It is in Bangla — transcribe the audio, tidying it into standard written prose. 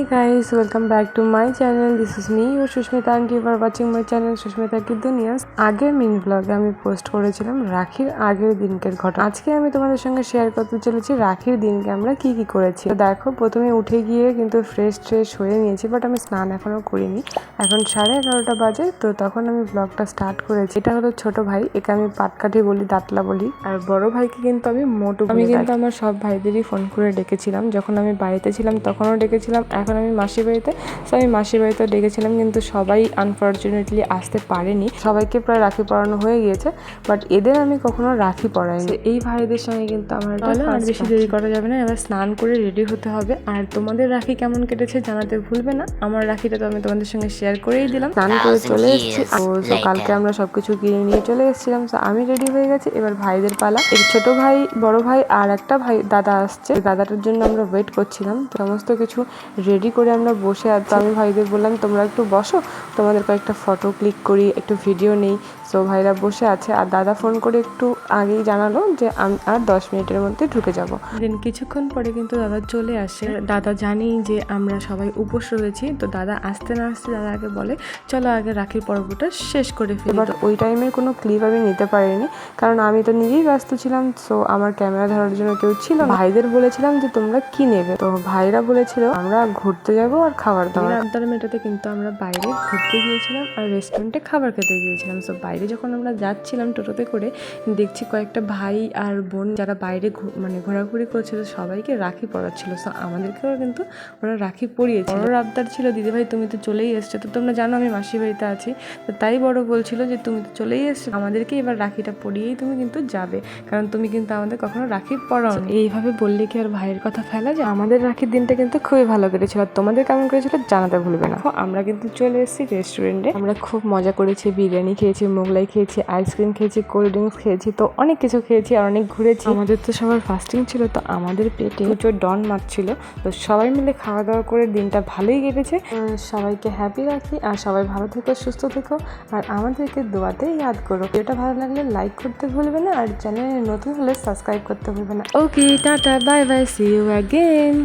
guys, welcome back to my channel. This is me, your Sushmita, and you are watching my channel Sushmita की दुनिया। আগের মিনি ব্লগে আমি পোস্ট করেছিলাম রাখির আগের দিনকের ঘটনা। আজকে আমি তোমাদের সঙ্গে শেয়ার করতে চলেছি রাখির দিনকে আমরা কি কি করেছি। তো দেখো, প্রথমে উঠে গিয়ে কিন্তু ফ্রেশ হয়ে নিয়েছি, বাট আমি স্নান এখনো করিনি। এখন 11:30 বাজে। তো তখন আমি ব্লগটা স্টার্ট করেছি। এটা হলো ছোট ভাই, একে আমি পাটকাঠি বলি, দাঁতলা বলি। আর বড় ভাইকে কিন্তু আমি মোটু বলি। আমি কিন্তু আমার সব ভাইদেরই ফোন করে ডেকেছিলাম। যখন আমি বাড়িতে ছিলাম তখনও ডেকেছিলাম, এখন আমি মাসির বাড়িতে। সো আমি মাসির বাড়িতে ডেকেছিলাম, কিন্তু সবাই আনফর্চুনেটলি আসতে পারেনি। সবাইকে প্রায় রাখি পরানো হয়ে গিয়েছে, বাট এদের আমি কখনো রাখি পরাইনি। এই ভাইদের সঙ্গে কিন্তু আমার আর বেশি দেরি করা যাবে না। এবার স্নান করে রেডি হতে হবে। আর তোমাদের রাখি কেমন কেটেছে জানাতে ভুলবে না। আমার রাখিটা তো আমি তোমাদের সঙ্গে শেয়ার করেই দিলাম। স্নান করে চলে এসেছি। তো কালকে আমরা সবকিছু কিনে নিয়ে চলে এসেছিলাম। তো আমি রেডি হয়ে গেছি, এবার ভাইদের পালা। এই ছোট ভাই, বড় ভাই আর একটা ভাই দাদা আসছে। দাদাটার জন্য আমরা ওয়েট করছিলাম। সমস্ত কিছু রেডি করে আমরা বসে আছি। আমি ভাইদের বললাম তোমরা একটু বসো, তোমাদের কয়েকটা ফটো ক্লিক করি, একটু ভিডিও নেই। সো ভাইরা বসে আছে। আর দাদা ফোন করে একটু আগেই জানালো যে আমি আর 10 মিনিটের মধ্যে ঢুকে যাব। দেন কিছুক্ষণ পরে কিন্তু দাদা চলে আসে। দাদা জানি যে আমরা সবাই উপোস রয়েছি। তো দাদা আসতে না আসতে দাদা আগে বলে চলো আগে রাখির পর্বটা শেষ করে ফেলি। বাট ওই টাইমের কোনো ক্লিপ আমি নিতে পারিনি, কারণ আমি তো নিজেই ব্যস্ত ছিলাম। সো আমার ক্যামেরা ধরার জন্য কেউ ছিল না। ভাইদের বলেছিলাম যে তোমরা কি নেবে, তো ভাইরা বলেছিল আমরা ঘুরতে যাবো আর খাবার দাবার। আবদার মেটাতে কিন্তু আমরা বাইরে ঘুরতে গিয়েছিলাম আর রেস্টুরেন্টে খাবার খেতে গিয়েছিলাম। সো বাইরে যখন আমরা যাচ্ছিলাম টোটোতে করে, দেখছি কয়েকটা ভাই আর বোন যারা বাইরে ঘোরাঘুরি করছিল সবাইকে রাখি পরাচ্ছিল। সো আমাদেরকেও কিন্তু ওরা রাখি পরিয়েছিল। বড় আবদার ছিল দিদিভাই তুমি তো চলেই এসছো, তো তোমরা জানো আমি মাসির বাড়িতে আছি। তো তাই বড় বলছিল যে তুমি তো চলেই এসছো, আমাদেরকে এবার রাখিটা পরিয়েই তুমি কিন্তু যাবে, কারণ তুমি কিন্তু আমাদের কখনো রাখি পরাও। এইভাবে বললে কি আর ভাইয়ের কথা ফেলা যায়? আমাদের রাখির দিনটা কিন্তু খুবই ভালো কেটেছিল। তোমাদের কেমন করেছিল জানাতে ভুলবে না। আমরা কিন্তু চলে এসেছি রেস্টুরেন্টে। আমরা খুব মজা করেছি, বিরিয়ানি খেয়েছি, মোগলাই খেয়েছি, আইসক্রিম খেয়েছি, কোল্ড ড্রিঙ্কস খেয়েছি, তো অনেক কিছু খেয়েছি আর অনেক ঘুরেছি। আমাদের তো সবার ফাস্টিং ছিল, তো আমাদের পেটে প্রচুর ডন মারছিল। তো সবাই মিলে খাওয়া দাওয়া করে দিনটা ভালোই কেটেছে। সবাইকে হ্যাপি রাখি, আর সবাই ভালো থেকো, সুস্থ থেকো, আর আমাদেরকে দোয়াতে ইয়াদ করো। এটা ভালো লাগলে লাইক করতে ভুলবে না, আর চ্যানেলে নতুন হলে সাবস্ক্রাইব করতে ভুলবে না। Okay, tata, bye bye, see you again.